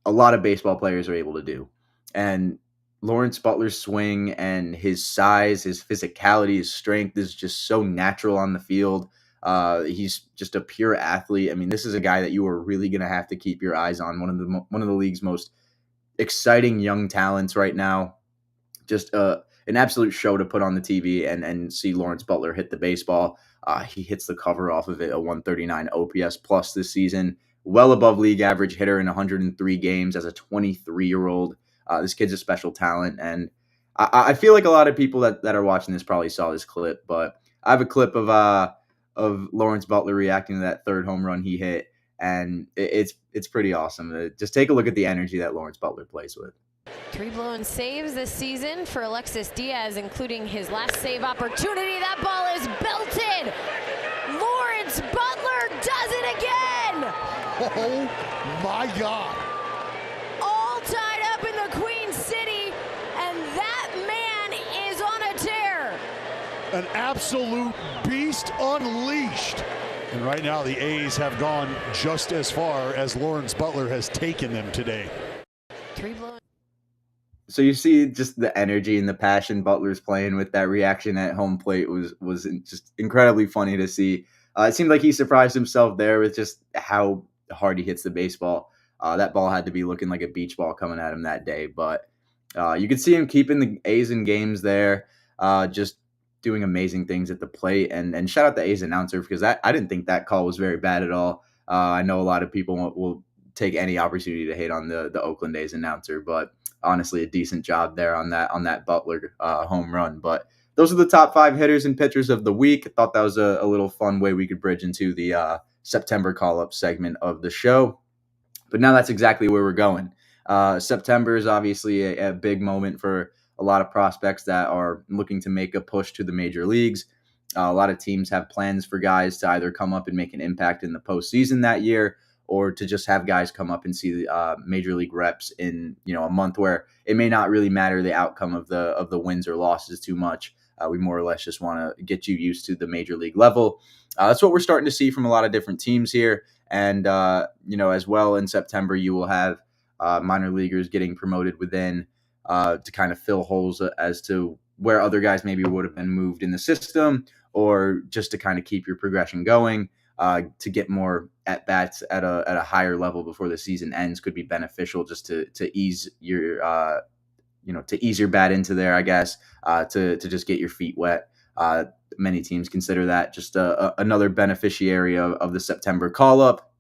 S1: a lot of baseball players are able to do. And Lawrence Butler's swing and his size, his physicality, his strength is just so natural on the field. He's just a pure athlete. I mean, this is a guy that you are really going to have to keep your eyes on. One of the league's most exciting young talents right now. Just an absolute show to put on the TV and see Lawrence Butler hit the baseball. He hits the cover off of it, a 139 OPS plus this season, well above league average hitter in 103 games as a 23-year-old. This kid's a special talent, and I feel like a lot of people that are watching this probably saw this clip, but I have a clip of Lawrence Butler reacting to that third home run he hit, and it's pretty awesome. Just take a look at the energy that Lawrence Butler plays with.
S6: 3 blown saves this season for Alexis Diaz, including his last save opportunity. That ball is belted. Lawrence Butler does it again.
S7: Oh my God.
S6: All tied up in the Queen City, and that man is on a tear.
S7: An absolute beast unleashed. And right now the A's have gone just as far as Lawrence Butler has taken them today.
S6: 3 blown.
S1: So you see just the energy and the passion Butler's playing with. That reaction at home plate was just incredibly funny to see. It seemed like he surprised himself there with just how hard he hits the baseball. That ball had to be looking like a beach ball coming at him that day. But you could see him keeping the A's in games there, just doing amazing things at the plate. And shout out the A's announcer, because I didn't think that call was very bad at all. I know a lot of people will take any opportunity to hate on the Oakland A's announcer, but honestly, a decent job there on that Butler home run. But those are the top 5 hitters and pitchers of the week. I thought that was a little fun way we could bridge into the September call-up segment of the show. But now that's exactly where we're going. September is obviously a big moment for a lot of prospects that are looking to make a push to the major leagues. A lot of teams have plans for guys to either come up and make an impact in the postseason that year, or to just have guys come up and see the major league reps in a month where it may not really matter the outcome of the wins or losses too much. We more or less just want to get you used to the major league level. That's what we're starting to see from a lot of different teams here. And as well in September, you will have minor leaguers getting promoted within to kind of fill holes as to where other guys maybe would have been moved in the system, or just to kind of keep your progression going. To get more at bats at a higher level before the season ends could be beneficial, just to ease your to ease your bat into there, I guess, to just get your feet wet. Many teams consider that just another beneficiary of the September call up.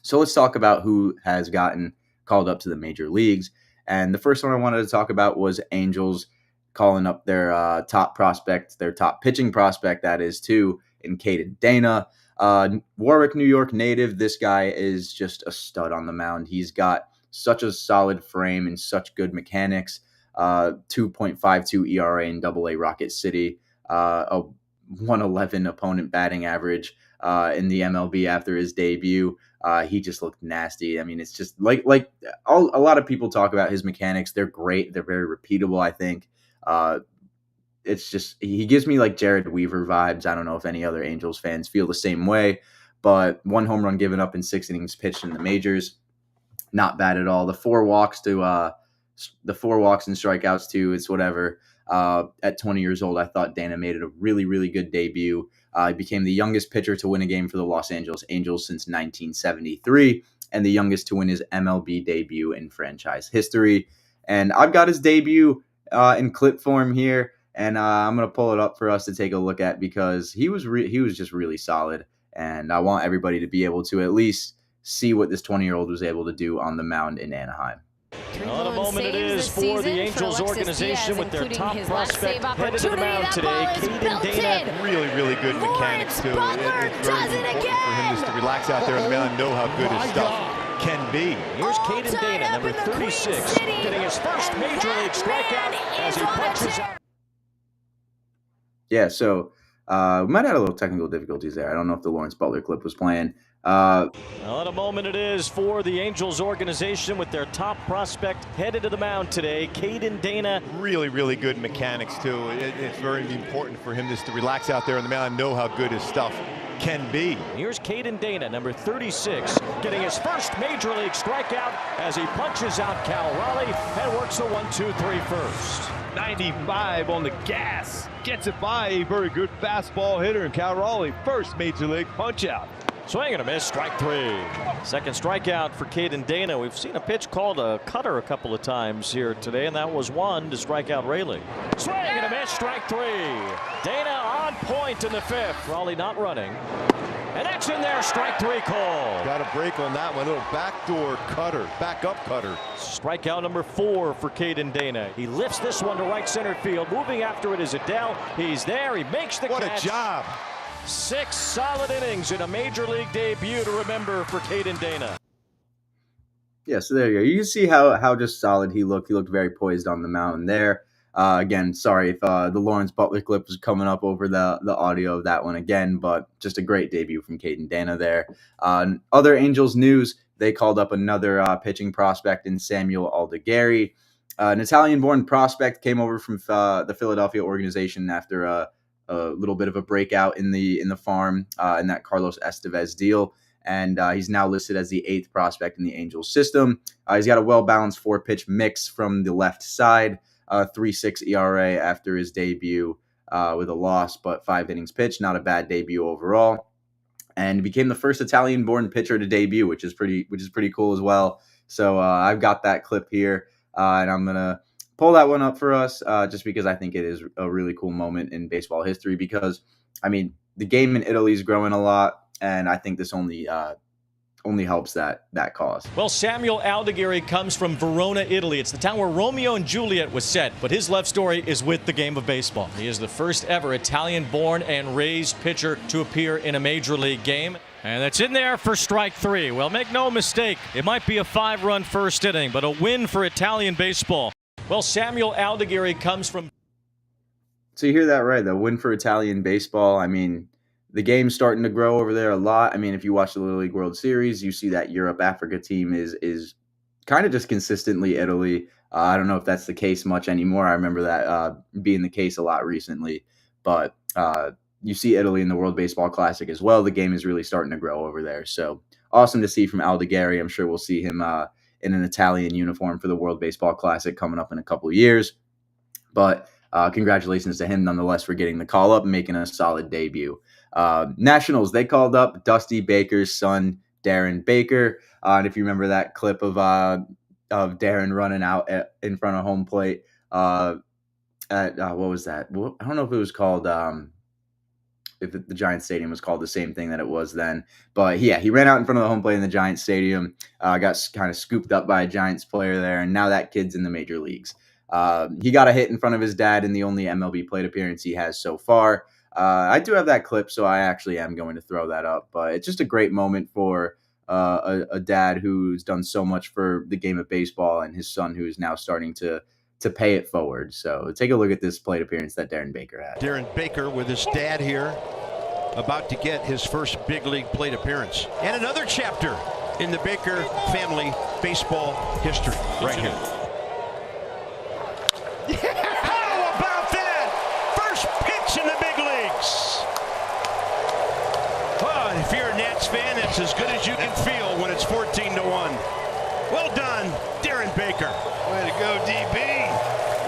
S1: So let's talk about who has gotten called up to the major leagues. And the first one I wanted to talk about was Angels calling up their top prospect, their top pitching prospect, that is, too, in Caden Dana. Warwick, New York native. This guy is just a stud on the mound. He's got such a solid frame and such good mechanics. 2.52 ERA in AA Rocket City. A 111 opponent batting average in the MLB after his debut. He just looked nasty. I mean, it's just like a lot of people talk about his mechanics. They're great. They're very repeatable, I think. It's just, he gives me like Jared Weaver vibes. I don't know if any other Angels fans feel the same way, but 1 home run given up in 6 innings pitched in the majors. Not bad at all. The 4 walks and strikeouts too. It's whatever. At 20 years old, I thought Dana made it a really, really good debut. He became the youngest pitcher to win a game for the Los Angeles Angels since 1973, and the youngest to win his MLB debut in franchise history. And I've got his debut in clip form here. And I'm going to pull it up for us to take a look at, because he was just really solid. And I want everybody to be able to at least see what this 20-year-old was able to do on the mound in Anaheim.
S5: What a moment it is for the Angels organization with their top prospect headed to the mound today. Caden Dana,
S8: really, really good mechanics too. It's very important for him just to relax out there on the mound and know how good his stuff can be.
S5: Here's Caden Dana, number 36, getting his first major league strikeout as he punches out.
S1: Yeah, so we might have had a little technical difficulties there. I don't know if the Lawrence Butler clip was playing.
S9: What a moment it is for the Angels organization with their top prospect headed to the mound today, Caden Dana.
S8: Really, really good mechanics, too. It's very important for him just to relax out there on the mound and know how good his stuff can be.
S9: Here's Caden Dana, number 36, getting his first major league strikeout as he punches out Cal Raleigh and works a 1-2-3 first.
S10: 95 on the gas. Gets it by a very good fastball hitter. Cal Raleigh, first major league punch out.
S9: Swing and a miss, strike 3. Second strikeout for Caden Dana. We've seen a pitch called a cutter a couple of times here today, and that was one to strike out Raleigh. Swing and a miss, strike 3. Dana on point in the 5th. Raleigh not running. And that's in there, strike 3 call.
S8: Got a break on that one. Little backdoor cutter, backup cutter.
S9: Strikeout number 4 for Caden Dana. He lifts this one to right center field. Moving after it is Adele. He's there. He makes the catch.
S8: What a job.
S9: 6 solid innings in a major league debut to remember for Caden Dana.
S1: Yeah, so there you go. You can see how just solid he looked. He looked very poised on the mound there. Again, sorry if the Lawrence Butler clip was coming up over the audio of that one again, but just a great debut from Caden Dana there. Other Angels news, they called up another pitching prospect in Samuel Aldegari. An Italian-born prospect came over from the Philadelphia organization after a little bit of a breakout in the farm in that Carlos Estevez deal. And he's now listed as the 8th prospect in the Angels system. He's got a well-balanced 4-pitch mix from the left side, 3.6 ERA after his debut with a loss, but 5 innings pitched. Not a bad debut overall. And became the first Italian-born pitcher to debut, which is pretty cool as well. So I've got that clip here, and I'm gonna pull that one up for us just because I think it is a really cool moment in baseball history. Because I mean, the game in Italy is growing a lot, and I think this only helps that cause.
S9: Well, Samuel Aldegari comes from Verona, Italy. It's the town where Romeo and Juliet was set, but his love story is with the game of baseball. He is the first ever Italian-born and raised pitcher to appear in a major league game. And that's in there for strike 3. Well, make no mistake, it might be a 5-run first inning, but a win for Italian baseball. Well, Samuel Aldegari comes from...
S1: So you hear that right, the win for Italian baseball. I mean, the game's starting to grow over there a lot. I mean, if you watch the Little League World Series, you see that Europe-Africa team is kind of just consistently Italy. I don't know if that's the case much anymore. I remember that being the case a lot recently. But you see Italy in the World Baseball Classic as well. The game is really starting to grow over there. So awesome to see from Aldegari. I'm sure we'll see him in an Italian uniform for the World Baseball Classic coming up in a couple of years. But congratulations to him nonetheless for getting the call up and making a solid debut. Nationals, they called up Dusty Baker's son, Darren Baker. And if you remember that clip of Darren running out in front of home plate at what was that? I don't know if it was called if the Giants Stadium was called the same thing that it was then. But yeah, he ran out in front of the home plate in the Giants Stadium, got kind of scooped up by a Giants player there, and now that kid's in the major leagues. He got a hit in front of his dad in the only MLB plate appearance he has so far. I do have that clip, so I actually am going to throw that up. But it's just a great moment for a dad who's done so much for the game of baseball and his son who is now starting to pay it forward. So take a look at this plate appearance that Darren Baker had.
S11: Darren Baker with his dad here, about to get his first big league plate appearance. And another chapter in the Baker family baseball history right here. Yeah, how about that? First pitch in the big leagues. Well, if you're a Nats fan, it's as good as you can feel when it's 14-1. Well done, Darren Baker.
S12: Way to go, DB.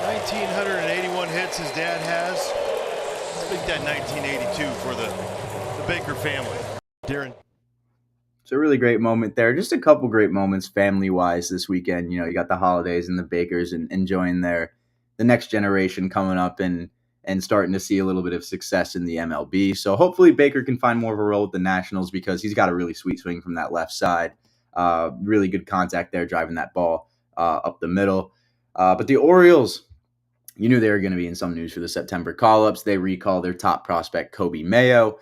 S12: 1,981 hits his dad has. Let's make that 1982 for the Baker family.
S11: Darren.
S1: It's a really great moment there. Just a couple great moments family-wise this weekend. You know, you got the holidays and the Bakers and enjoying the next generation coming up and starting to see a little bit of success in the MLB. So hopefully Baker can find more of a role with the Nationals because he's got a really sweet swing from that left side. Really good contact there, driving that ball up the middle. But the Orioles, you knew they were going to be in some news for the September call-ups. They recall their top prospect, Kobe Mayo,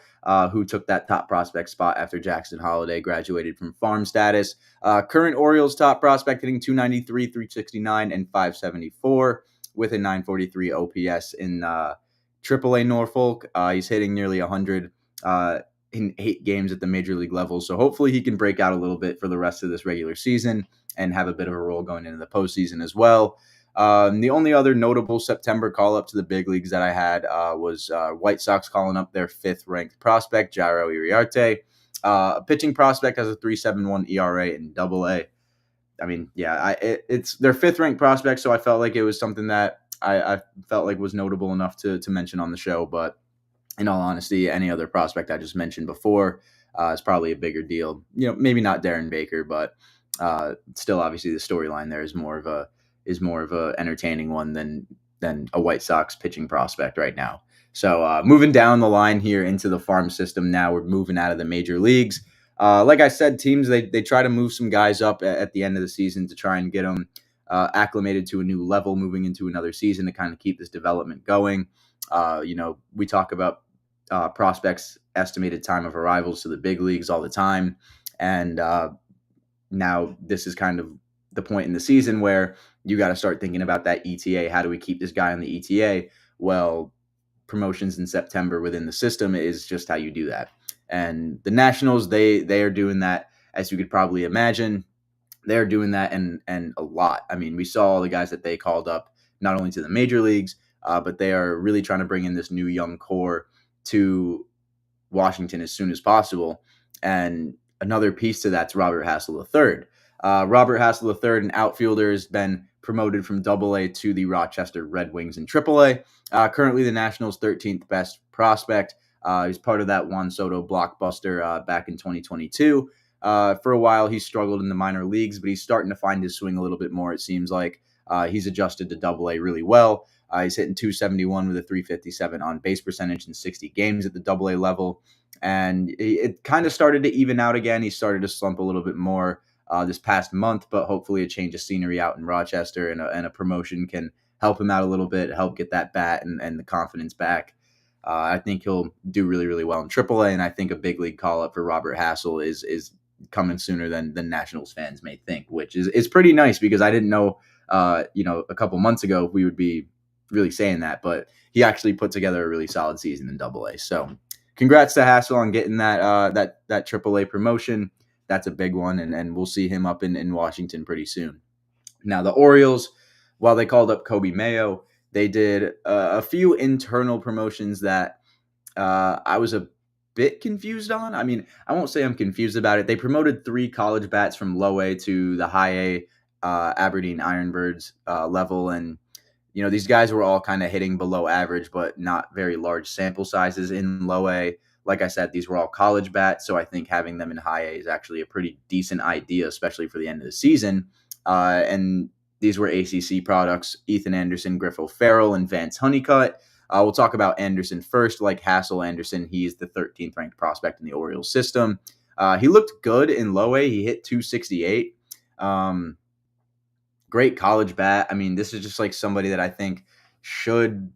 S1: who took that top prospect spot after Jackson Holliday graduated from farm status. Current Orioles top prospect hitting 293, 369, and 574 with a 943 OPS in AAA Norfolk. He's hitting nearly 100 in 8 games at the major league level. So hopefully he can break out a little bit for the rest of this regular season and have a bit of a role going into the postseason as well. The only other notable September call-up to the big leagues that I had was White Sox calling up their 5th-ranked prospect, Jairo Iriarte. A pitching prospect has a 3.71 ERA in Double-A. I mean, yeah, it's their 5th-ranked prospect, so I felt like it was something that I felt like was notable enough to mention on the show. But in all honesty, any other prospect I just mentioned before is probably a bigger deal. Maybe not Darren Baker, but still, obviously, the storyline there is more of a entertaining one than a White Sox pitching prospect right now. So moving down the line here into the farm system now, we're moving out of the major leagues. Like I said, teams, they try to move some guys up at the end of the season to try and get them acclimated to a new level moving into another season to kind of keep this development going. We talk about prospects' estimated time of arrivals to the big leagues all the time. And now this is kind of the point in the season where you got to start thinking about that ETA. How do we keep this guy on the ETA? Well, promotions in September within the system is just how you do that. And the Nationals, they are doing that, as you could probably imagine. They're doing that and a lot. I mean, we saw all the guys that they called up not only to the major leagues, but they are really trying to bring in this new young core to Washington as soon as possible. And another piece to that's Robert Hassel III. Robert Hassel III, an outfielder, has been promoted from Double-A to the Rochester Red Wings in Triple-A. Currently the Nationals' 13th best prospect. He's part of that Juan Soto blockbuster back in 2022. For a while, he struggled in the minor leagues, but he's starting to find his swing a little bit more, it seems like. He's adjusted to Double-A really well. He's hitting 271 with a 357 on base percentage in 60 games at the Double-A level. And it kind of started to even out again. He started to slump a little bit more this past month, but hopefully a change of scenery out in Rochester and a promotion can help him out a little bit, help get that bat and the confidence back. I think he'll do really, really well in AAA, and I think a big league call-up for Robert Hassel is coming sooner than Nationals fans may think, which is pretty nice because I didn't know, a couple months ago we would be really saying that, but he actually put together a really solid season in Double-A. So congrats to Hassel on getting that AAA promotion. That's a big one, and we'll see him up in Washington pretty soon. Now, the Orioles, while they called up Kobe Mayo, they did a few internal promotions that I was a bit confused on. I mean, I won't say I'm confused about it. They promoted 3 college bats from low A to the high A Aberdeen Ironbirds level, and these guys were all kind of hitting below average, but not very large sample sizes in low A. Like I said, these were all college bats, so I think having them in high A is actually a pretty decent idea, especially for the end of the season. And these were ACC products: Ethan Anderson, Griff O'Farrell, and Vance Honeycutt. We'll talk about Anderson first. Like Hassel Anderson, he's the 13th ranked prospect in the Orioles system. He looked good in low A. He hit 268. Great college bat. I mean, this is just like somebody that I think should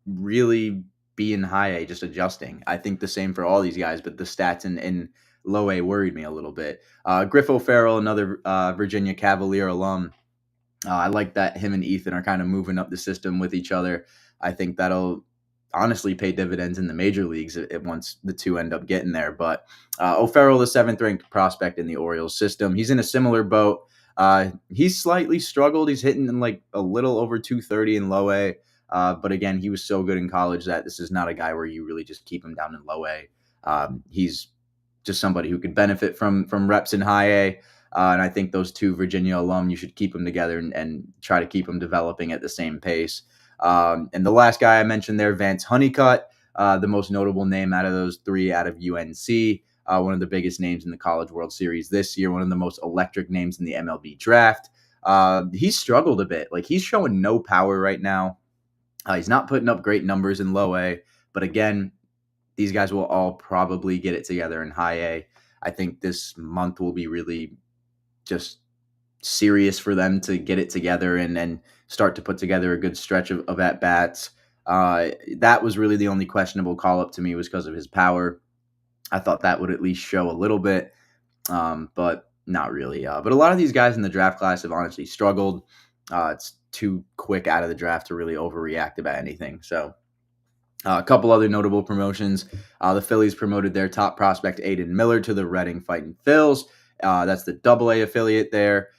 S1: really be in high A, just adjusting. I think the same for all these guys, but the stats in low A worried me a little bit. Griff O'Farrell, another Virginia Cavalier alum. I like that him and Ethan are kind of moving up the system with each other. I think that'll honestly pay dividends in the major leagues once the two end up getting there. But O'Farrell, the 7th ranked prospect in the Orioles system, he's in a similar boat. He's slightly struggled. He's hitting in like a little over 230 in low A. But again, he was so good in college that this is not a guy where you really just keep him down in low A. He's just somebody who could benefit from reps in high A. And I think those 2 Virginia alum, you should keep them together and try to keep them developing at the same pace. And the last guy I mentioned there, Vance Honeycutt, the most notable name out of those 3 out of UNC, one of the biggest names in the College World Series this year, one of the most electric names in the MLB draft. He's struggled a bit. Like, he's showing no power right now. He's not putting up great numbers in low A, but again, these guys will all probably get it together in high A. I think this month will be really just serious for them to get it together and start to put together a good stretch of at-bats. That was really the only questionable call-up to me, was because of his power. I thought that would at least show a little bit, but not really. But a lot of these guys in the draft class have honestly struggled. It's too quick out of the draft to really overreact about anything. So A couple other notable promotions. The Phillies promoted their top prospect, Aiden Miller, to the Reading Fighting Phils. That's the AA affiliate there.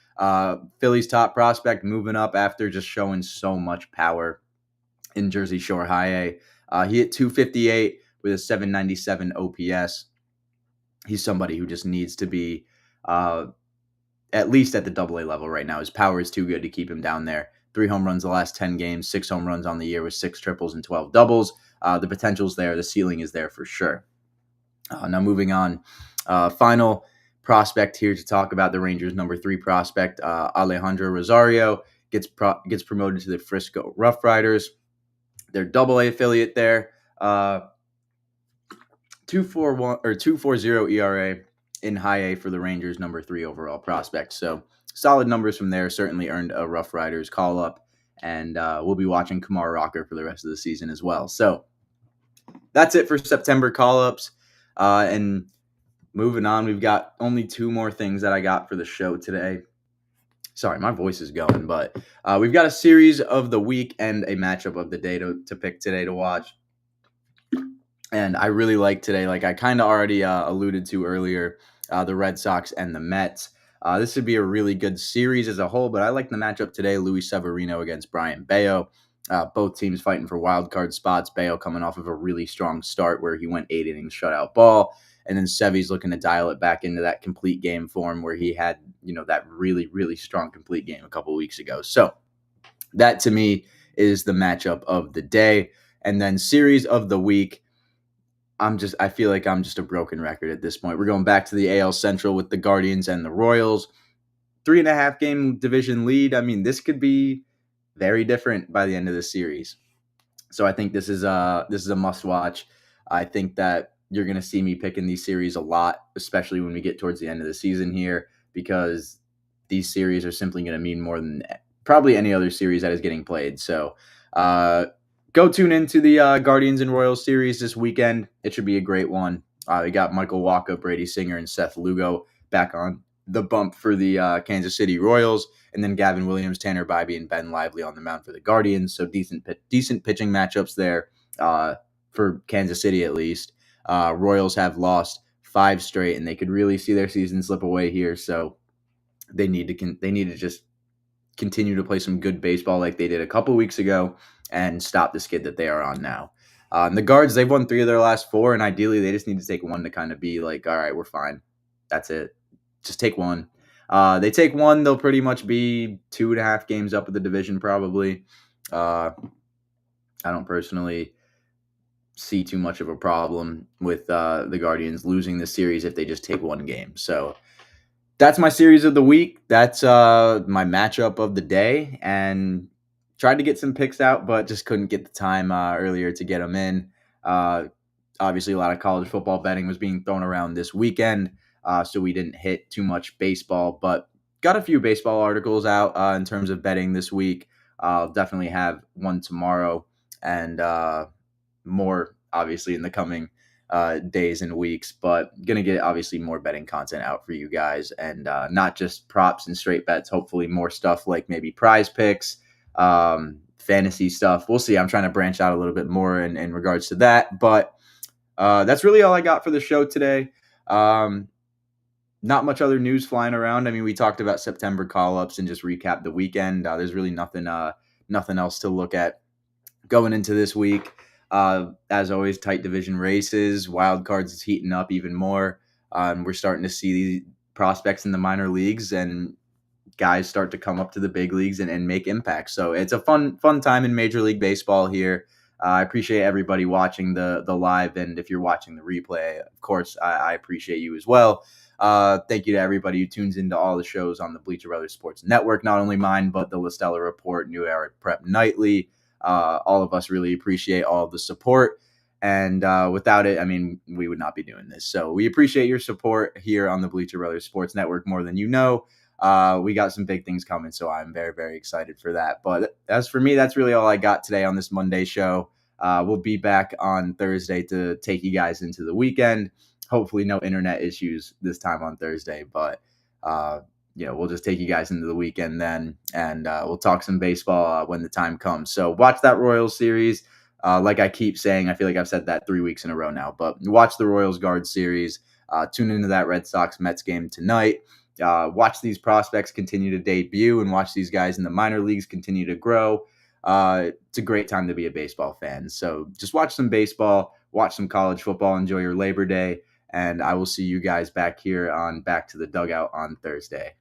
S1: Phillies top prospect moving up after just showing so much power in Jersey Shore High A. He hit 258 with a 797 OPS. He's somebody who just needs to be at least at the AA level right now. His power is too good to keep him down there. 3 home runs the last 10 games, 6 home runs on the year with 6 triples and 12 doubles. The potential's there. The ceiling is there for sure. Now moving on. Final prospect here to talk about, the Rangers' number 3 prospect, Alejandro Rosario, gets promoted to the Frisco Rough Riders. Their AA affiliate there. 2.40 ERA in high A for the Rangers' number 3 overall prospect. So solid numbers from there. Certainly earned a Rough Riders call up, and we'll be watching Kumar Rocker for the rest of the season as well. So that's it for September call ups. And moving on, we've got only 2 more things that I got for the show today. Sorry, my voice is going, but we've got a series of the week and a matchup of the day to pick today to watch. And I really like today, like I kind of already alluded to earlier, the Red Sox and the Mets. This would be a really good series as a whole, but I like the matchup today, Luis Severino against Brian Bayo. Both teams fighting for wild card spots. Bayo coming off of a really strong start where he went 8 innings shutout ball. And then Sevy's looking to dial it back into that complete game form where he had, that really, really strong complete game a couple weeks ago. So that to me is the matchup of the day. And then series of the week. I feel like I'm just a broken record at this point. We're going back to the AL Central with the Guardians and the Royals. 3.5 game division lead. I mean, this could be very different by the end of the series. So I think this is a must watch. I think that you're going to see me picking these series a lot, especially when we get towards the end of the season here, because these series are simply going to mean more than probably any other series that is getting played. So, go tune into the Guardians and Royals series this weekend. It should be a great one. We got Michael Wacha, Brady Singer, and Seth Lugo back on the bump for the Kansas City Royals, and then Gavin Williams, Tanner Bybee, and Ben Lively on the mound for the Guardians. So decent pitching matchups there for Kansas City at least. Royals have lost 5 straight, and they could really see their season slip away here. So they need to just continue to play some good baseball like they did a couple weeks ago and stop the skid that they are on now. And the Guards, they've won 3 of their last 4, and ideally they just need to take one to kind of be like, all right, we're fine. That's it. Just take one. They take one, they'll pretty much be 2.5 games up of the division probably. I don't personally see too much of a problem with the Guardians losing the series if they just take 1 game. So that's my series of the week. That's my matchup of the day, and tried to get some picks out, but just couldn't get the time earlier to get them in. Obviously, a lot of college football betting was being thrown around this weekend, so we didn't hit too much baseball, but got a few baseball articles out in terms of betting this week. I'll definitely have one tomorrow, and more, obviously, in the coming days and weeks, but gonna get obviously more betting content out for you guys, and not just props and straight bets, hopefully more stuff like maybe prize picks, fantasy stuff. We'll see. I'm trying to branch out a little bit more in regards to that, but that's really all I got for the show today. Not much other news flying around. I mean, we talked about September call-ups and just recapped the weekend. There's really nothing else to look at going into this week. As always, tight division races, wild cards is heating up even more. We're starting to see these prospects in the minor leagues and guys start to come up to the big leagues and make impacts. So it's a fun time in Major League Baseball here. I appreciate everybody watching the live, and if you're watching the replay, of course, I appreciate you as well. Thank you to everybody who tunes into all the shows on the Bleacher Brothers Sports Network, not only mine, but the La Stella Report, New Era Prep Nightly. All of us really appreciate all of the support. And without it, I mean, we would not be doing this. So we appreciate your support here on the Bleacher Brothers Sports Network more than you know. We got some big things coming, so I'm very, very excited for that. But as for me, that's really all I got today on this Monday show. We'll be back on Thursday to take you guys into the weekend. Hopefully no internet issues this time on Thursday, but we'll just take you guys into the weekend then, and we'll talk some baseball when the time comes. So watch that Royals series. Like I keep saying, I feel like I've said that 3 weeks in a row now, but watch the Royals Guard series. Tune into that Red Sox Mets game tonight. Watch these prospects continue to debut and watch these guys in the minor leagues continue to grow. It's a great time to be a baseball fan. So just watch some baseball, watch some college football, enjoy your Labor Day, and I will see you guys back here on Back to the Dugout on Thursday.